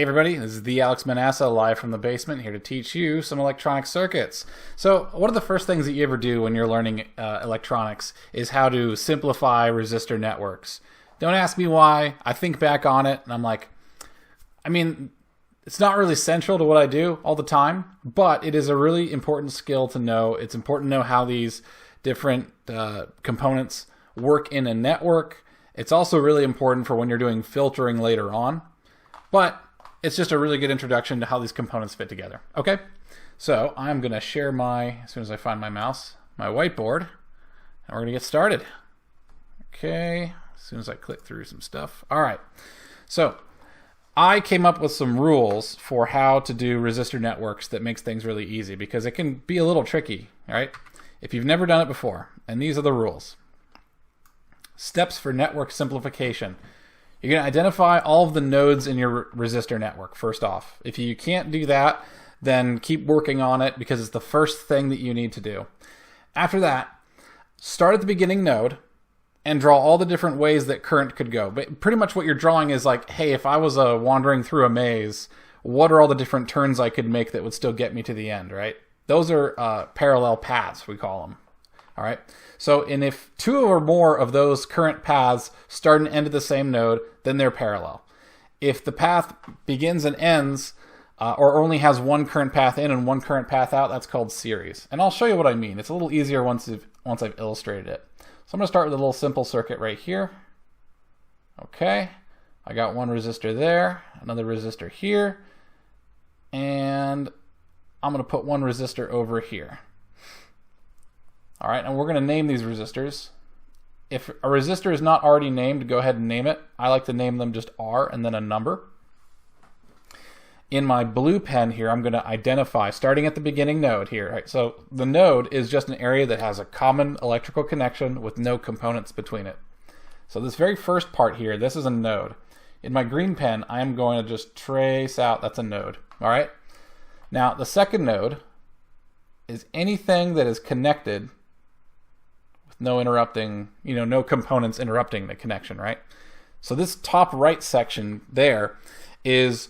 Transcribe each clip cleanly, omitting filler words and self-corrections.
Hey everybody, this is the Alex Manassa live from the basement, here to teach you some electronic circuits. So one of the first things that you ever do when you're learning electronics is how to simplify resistor networks. Don't ask me why. I think back on it and I'm like, it's not really central to what I do all the time, but it is a really important skill to know. It's important to know how these different components work in a network. It's also really important for when you're doing filtering later on. But it's just a really good introduction to how these components fit together. Okay, so I'm going to share as soon as I find my mouse, my whiteboard, and we're going to get started. Okay, as soon as I click through some stuff. All right, so I came up with some rules for how to do resistor networks that makes things really easy because it can be a little tricky, all right? If you've never done it before, and these are the rules. Steps for network simplification. You're going to identify all of the nodes in your resistor network, first off. If you can't do that, then keep working on it because it's the first thing that you need to do. After that, start at the beginning node and draw all the different ways that current could go. But pretty much what you're drawing is like, hey, if I was wandering through a maze, what are all the different turns I could make that would still get me to the end, right? Those are parallel paths, we call them. All right. So, and if two or more of those current paths start and end at the same node, then they're parallel. If the path begins and ends, or only has one current path in and one current path out, that's called series. And I'll show you what I mean. It's a little easier once I've illustrated it. So I'm going to start with a little simple circuit right here. Okay. I got one resistor there, another resistor here, and I'm going to put one resistor over here. All right, and we're going to name these resistors. If a resistor is not already named, go ahead and name it. I like to name them just R and then a number. In my blue pen here, I'm going to identify, starting at the beginning node here. Right? So the node is just an area that has a common electrical connection with no components between it. So this very first part here, this is a node. In my green pen, I am going to just trace out, that's a node. All right. Now the second node is anything that is connected no interrupting, no components interrupting the connection, right? So this top right section there is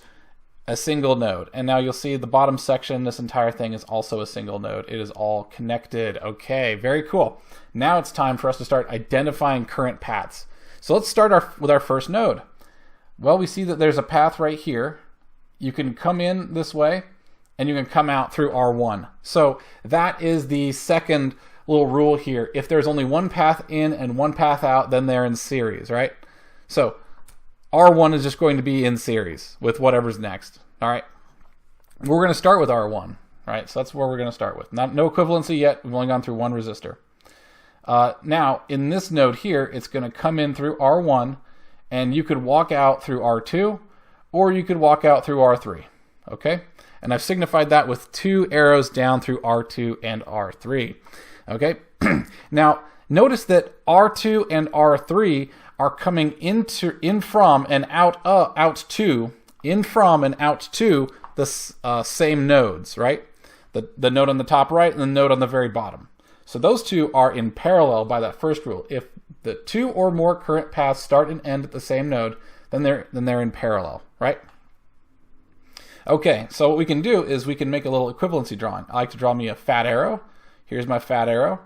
a single node. And now you'll see the bottom section, this entire thing is also a single node. It is all connected. Okay, very cool. Now it's time for us to start identifying current paths. So let's start with our first node. Well, we see that there's a path right here. You can come in this way and you can come out through R1. So that is the second little rule here. If there's only one path in and one path out, then they're in series, right? So R1 is just going to be in series with whatever's next. All right. We're going to start with R1. All right. So that's where we're going to start with. No equivalency yet. We've only gone through one resistor. Now in this node here, it's going to come in through R1 and you could walk out through R2 or you could walk out through R3. Okay. And I've signified that with two arrows down through R2 and R3. Okay, now notice that R2 and R3 are coming in from and out to the same nodes, right? The node on the top right and the node on the very bottom. So those two are in parallel by that first rule. If the two or more current paths start and end at the same node, then they're in parallel, right? Okay, so what we can do is we can make a little equivalency drawing. I like to draw me a fat arrow. Here's my fat arrow.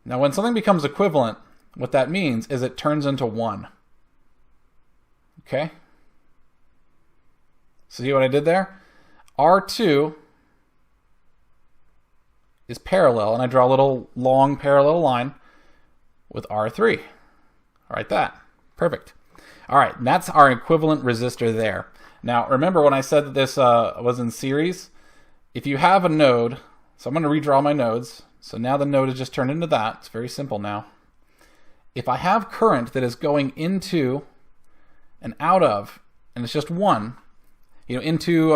Now when something becomes equivalent, what that means is it turns into 1. Okay? See what I did there? R2 is parallel, and I draw a little long parallel line with R3. Like that. Perfect. All right, and that's our equivalent resistor there. Now remember when I said that this was in series? If you have a node, so I'm going to redraw my nodes. So now the node is just turned into that. It's very simple now. If I have current that is going into and out of, and it's just one, into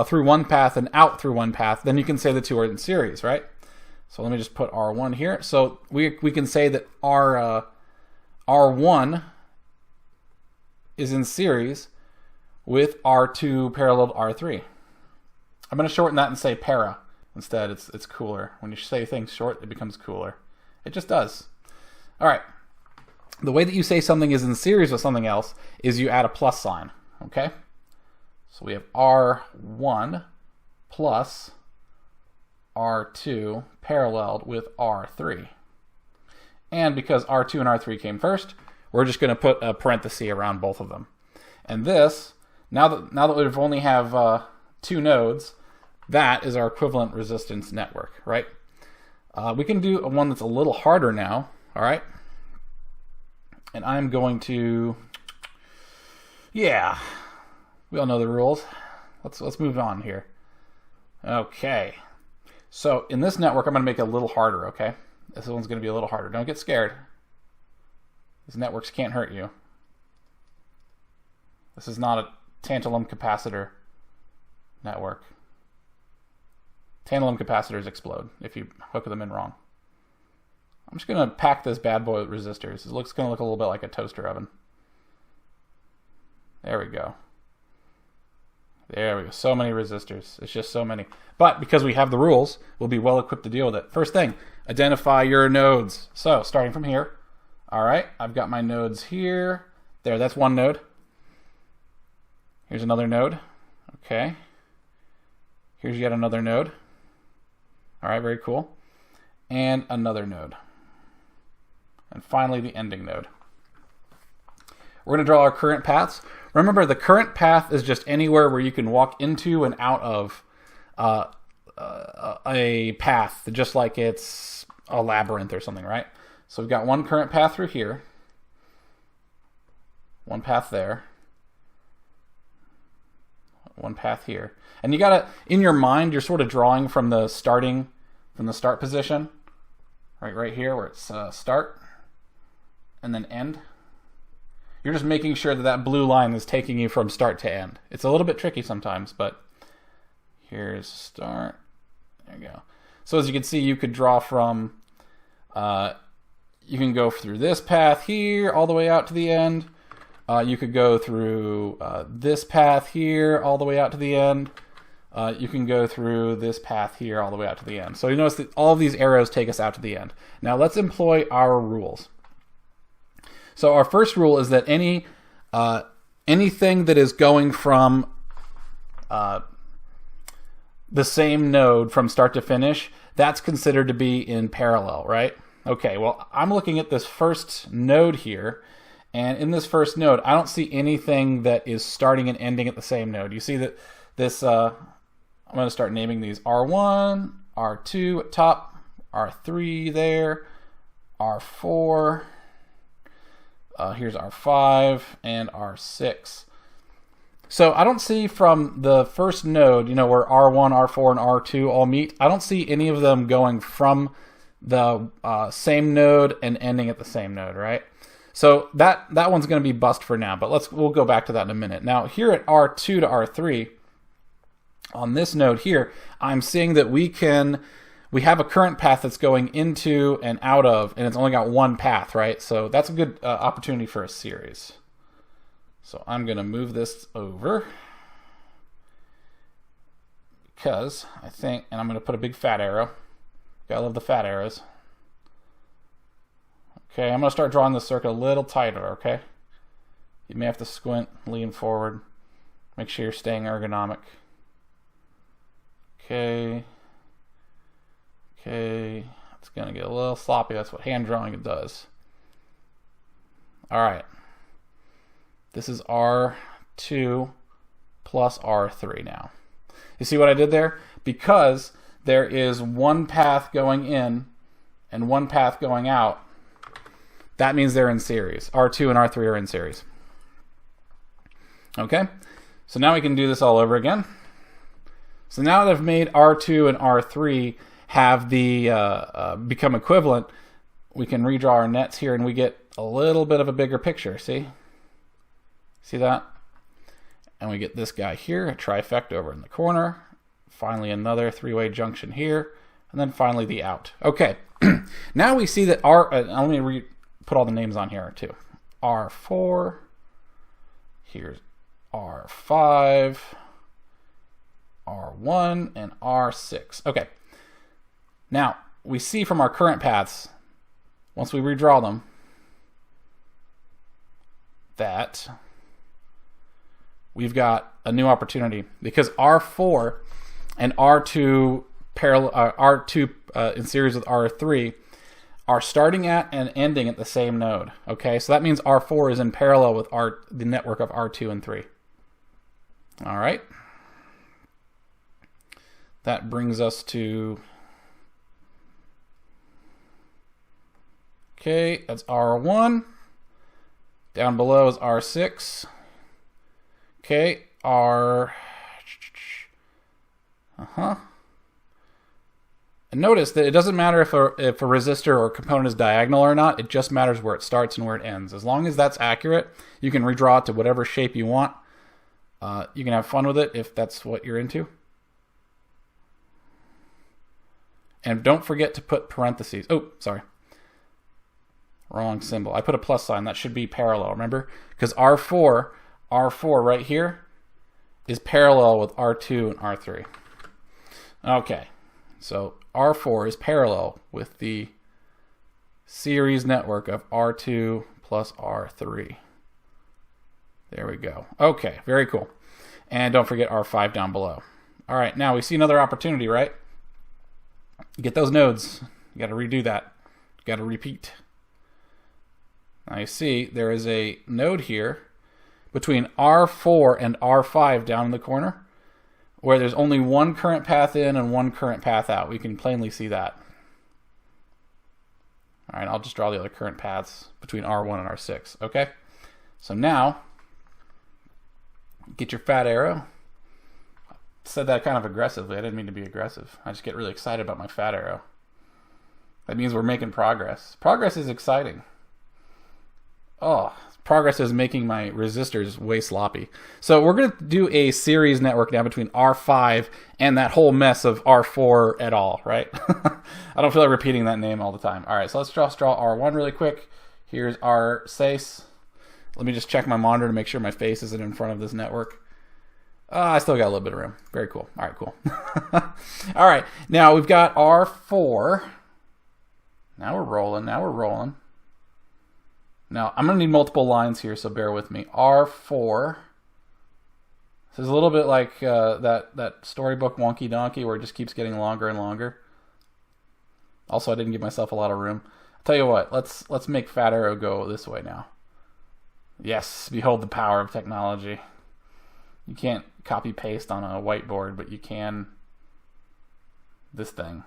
through one path and out through one path, then you can say the two are in series, right? So let me just put R1 here. So we can say that R1 is in series with R2 parallel to R3. I'm going to shorten that and say para. Instead, it's cooler. When you say things short, it becomes cooler. It just does. All right. The way that you say something is in series with something else is you add a plus sign, okay? So we have R1 plus R2 paralleled with R3. And because R2 and R3 came first, we're just going to put a parenthesis around both of them. And this, now that we only have 2 nodes, that is our equivalent resistance network, right? We can do one that's a little harder now, all right? And I'm going to, yeah, we all know the rules. Let's move on here. Okay. So in this network, I'm going to make it a little harder, okay? This one's going to be a little harder. Don't get scared. These networks can't hurt you. This is not a tantalum capacitor network. Tantalum capacitors explode if you hook them in wrong. I'm just going to pack this bad boy with resistors. It looks going to look a little bit like a toaster oven. There we go. There we go. So many resistors. It's just so many. But because we have the rules, we'll be well equipped to deal with it. First thing, identify your nodes. So starting from here. All right, I've got my nodes here. There, that's one node. Here's another node. Okay. Here's yet another node. All right, very cool. And another node. And finally, the ending node. We're going to draw our current paths. Remember, the current path is just anywhere where you can walk into and out of a path, just like it's a labyrinth or something, right? So we've got one current path through here, one path there, one path here. And you gotta, in your mind, you're sort of drawing from the start position, right here where it's start and then end. You're just making sure that that blue line is taking you from start to end. It's a little bit tricky sometimes, but here's start. There you go. So as you can see, you could draw from, you can go through this path here all the way out to the end. You could go through this path here all the way out to the end. You can go through this path here all the way out to the end. So you notice that all of these arrows take us out to the end. Now let's employ our rules. So our first rule is that anything that is going from the same node from start to finish, that's considered to be in parallel, right? Okay, well, I'm looking at this first node here, and in this first node, I don't see anything that is starting and ending at the same node. You see that this, I'm going to start naming these R1, R2 at top, R3 there, R4, here's R5, and R6. So I don't see from the first node, you know, where R1, R4, and R2 all meet, I don't see any of them going from the same node and ending at the same node, right? So that one's going to be bust for now, but we'll go back to that in a minute. Now here at R2 to R3, on this node here, I'm seeing that we have a current path that's going into and out of, and it's only got one path, right? So that's a good opportunity for a series. So I'm going to move this over because I think, and I'm going to put a big fat arrow. Gotta love the fat arrows. Okay, I'm going to start drawing the circle a little tighter, okay? You may have to squint, lean forward, make sure you're staying ergonomic. Okay. Okay, it's going to get a little sloppy. That's what hand drawing does. All right. This is R2 plus R3 now. You see what I did there? Because there is one path going in and one path going out, that means they're in series. R2 and R3 are in series. Okay, so now we can do this all over again. So now that I've made R2 and R3 have the become equivalent, we can redraw our nets here and we get a little bit of a bigger picture, see? See that? And we get this guy here, a trifecta over in the corner. Finally, another three-way junction here. And then finally the out. Okay, now we see that let me put all the names on here too. R4, here's R5, R1, and R6. Okay, now we see from our current paths, once we redraw them, that we've got a new opportunity because R4 and R2 in series with R3 are starting at and ending at the same node. Okay, so that means R4 is in parallel with the network of R2 and 3. All right. That brings us to, okay, that's R1. Down below is R6. Okay, And notice that it doesn't matter if a resistor or component is diagonal or not. It just matters where it starts and where it ends. As long as that's accurate, you can redraw it to whatever shape you want. You can have fun with it if that's what you're into. And don't forget to put parentheses. Oh, sorry. Wrong symbol. I put a plus sign. That should be parallel, remember? Because R4 right here is parallel with R2 and R3. Okay, so R4 is parallel with the series network of R2 plus R3. There we go. Okay, very cool. And don't forget R5 down below. All right, now we see another opportunity, right? Get those nodes. You got to redo that. You got to repeat. Now you see there is a node here between R4 and R5 down in the corner where there's only one current path in and one current path out. We can plainly see that. All right, I'll just draw the other current paths between R1 and R6, okay? So now, get your fat arrow. I said that kind of aggressively. I didn't mean to be aggressive. I just get really excited about my fat arrow. That means we're making progress. Progress is exciting. Oh, progress is making my resistors way sloppy. So we're going to do a series network now between R5 and that whole mess of R4 et al., right? I don't feel like repeating that name all the time. All right, so let's just draw R1 really quick. Here's R6. Let me just check my monitor to make sure my face isn't in front of this network. I still got a little bit of room. Very cool. All right, cool. All right, now we've got R4. Now we're rolling. Now, I'm going to need multiple lines here, so bear with me. R4. This is a little bit like that storybook Wonky Donkey where it just keeps getting longer and longer. Also, I didn't give myself a lot of room. I'll tell you what, let's make Fat Arrow go this way now. Yes, behold the power of technology. You can't copy-paste on a whiteboard, but you can this thing.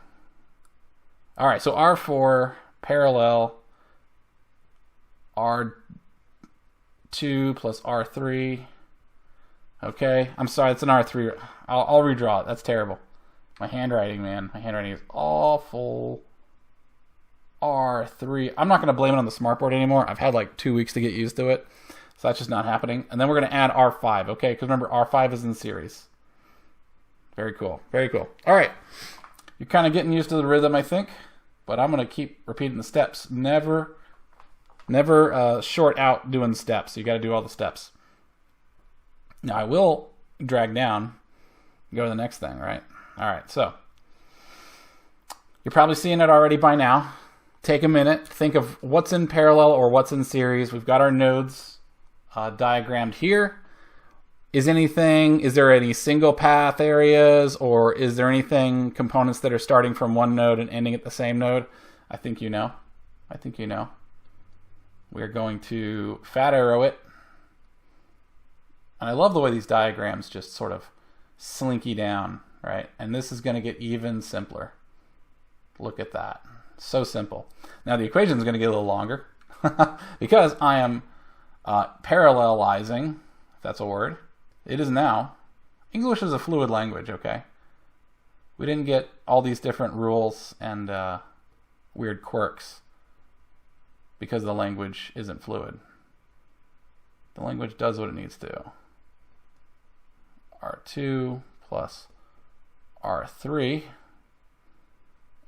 All right, so R4 parallel R2 plus R3. Okay, I'm sorry, it's an R3. I'll redraw it. That's terrible. My handwriting, man. My handwriting is awful. R3. I'm not going to blame it on the smartboard anymore. I've had like 2 weeks to get used to it. So that's just not happening. And then we're going to add R5, okay? Because remember, R5 is in series. Very cool. Very cool. All right. You're kind of getting used to the rhythm, I think. But I'm going to keep repeating the steps. Never short out doing steps. You got to do all the steps. Now I will drag down and go to the next thing, right? All right, so you're probably seeing it already by now. Take a minute, think of what's in parallel or what's in series. We've got our nodes diagrammed here. Is there any single path areas, or is there anything, components that are starting from one node and ending at the same node? I think you know. We're going to fat arrow it. And I love the way these diagrams just sort of slinky down, right? And this is going to get even simpler. Look at that. So simple. Now the equation is going to get a little longer because I am parallelizing, if that's a word. It is now. English is a fluid language, okay? We didn't get all these different rules and weird quirks because the language isn't fluid. The language does what it needs to. R2 plus R3.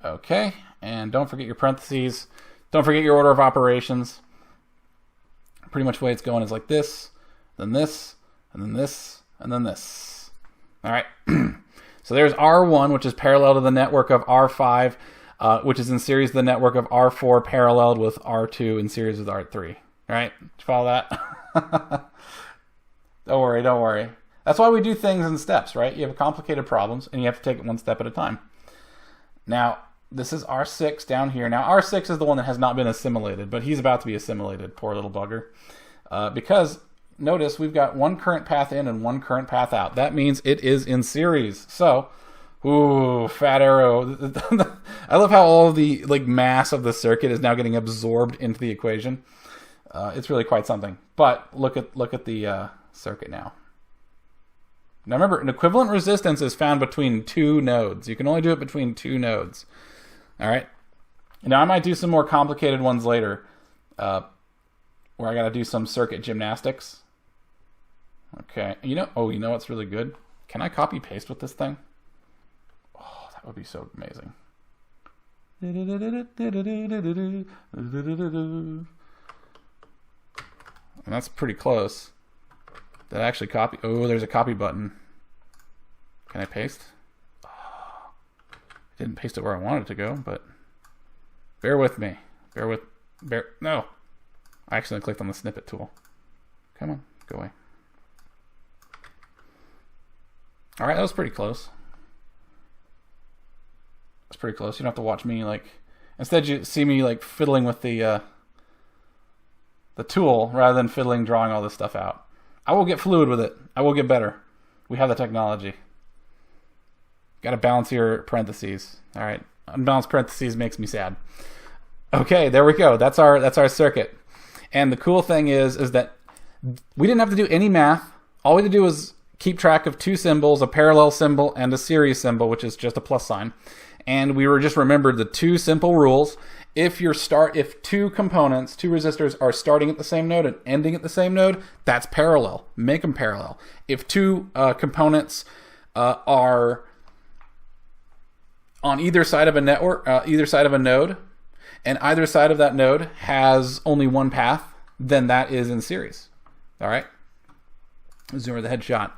Okay, and don't forget your parentheses. Don't forget your order of operations. Pretty much the way it's going is like this, then this, and then this, and then this. All right, so there's R1, which is parallel to the network of R5, which is in series with the network of R4 paralleled with R2 in series with R3. All right, did you follow that? Don't worry. That's why we do things in steps, right? You have complicated problems, and you have to take it one step at a time. Now, this is R6 down here. Now, R6 is the one that has not been assimilated, but he's about to be assimilated, poor little bugger. Because, notice, we've got one current path in and one current path out. That means it is in series. So, ooh, fat arrow. I love how all of the mass of the circuit is now getting absorbed into the equation. It's really quite something. But look at the circuit now. Now remember, an equivalent resistance is found between two nodes. You can only do it between two nodes. All right. Now I might do some more complicated ones later, where I got to do some circuit gymnastics. Okay. You know what's really good? Can I copy paste with this thing? Oh, that would be so amazing. And that's pretty close. Did I actually copy? Oh, there's a copy button. Can I paste? Oh, I didn't paste it where I wanted it to go, but bear with me. No. I accidentally clicked on the snippet tool. Come on, go away. All right, that was pretty close. That's pretty close. You don't have to watch me instead you see me fiddling with the tool rather than drawing all this stuff out. I will get fluid with it. I will get better. We have the technology. Got to balance your parentheses. All right, unbalanced parentheses makes me sad. Okay, there we go. That's our circuit. And the cool thing is that we didn't have to do any math. All we had to do was keep track of two symbols, a parallel symbol and a series symbol, which is just a plus sign. And we were just remembered the two simple rules. If two components, two resistors are starting at the same node and ending at the same node, that's parallel. Make them parallel. If two components are on either side of a network, either side of a node, and either side of that node has only one path, then that is in series. All right. Zoom over the headshot.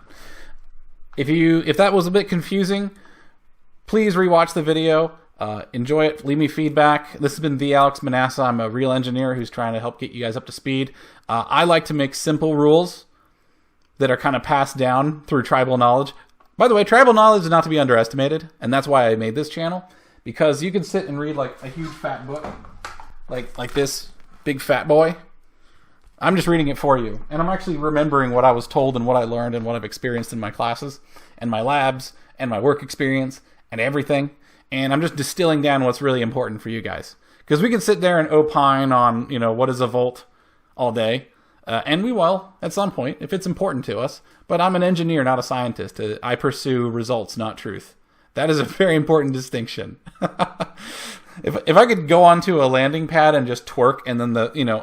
If that was a bit confusing, please rewatch the video. Enjoy it. Leave me feedback. This has been the Alex Manassa. I'm a real engineer who's trying to help get you guys up to speed. I like to make simple rules that are kind of passed down through tribal knowledge. By the way, tribal knowledge is not to be underestimated, and that's why I made this channel, because you can sit and read a huge fat book, like this big fat boy. I'm just reading it for you, and I'm actually remembering what I was told and what I learned and what I've experienced in my classes and my labs and my work experience and everything. And I'm just distilling down what's really important for you guys. Because we can sit there and opine on, what is a volt all day. And we will, at some point, if it's important to us. But I'm an engineer, not a scientist. I pursue results, not truth. That is a very important distinction. If I could go onto a landing pad and just twerk, and then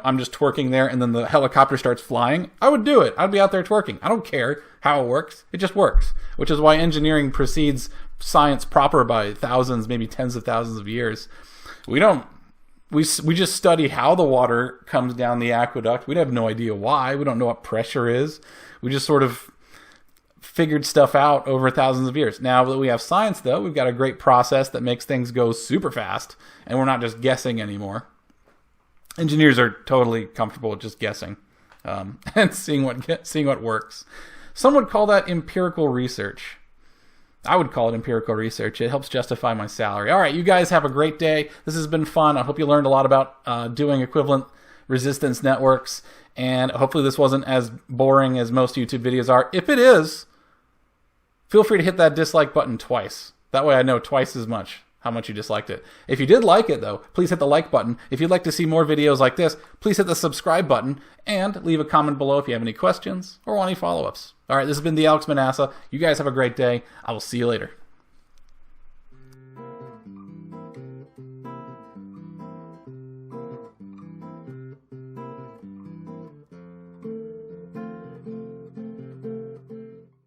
I'm just twerking there, and then the helicopter starts flying, I would do it. I'd be out there twerking. I don't care how it works. It just works. Which is why engineering precedes science proper by thousands, maybe tens of thousands of years. We just study how the water comes down the aqueduct. We have no idea why. We don't know what pressure is. We just sort of figured stuff out over thousands of years. Now that we have science, though, we've got a great process that makes things go super fast, and we're not just guessing anymore. Engineers are totally comfortable with just guessing and seeing what works. Some would call that empirical research. I would call it empirical research. It helps justify my salary. All right, you guys have a great day. This has been fun. I hope you learned a lot about doing equivalent resistance networks, and hopefully this wasn't as boring as most YouTube videos are. If it is, feel free to hit that dislike button twice. That way I know twice as much how much you disliked it. If you did like it, though, please hit the like button. If you'd like to see more videos like this, please hit the subscribe button and leave a comment below if you have any questions or want any follow-ups. All right, this has been the Alex Manassa. You guys have a great day. I will see you later.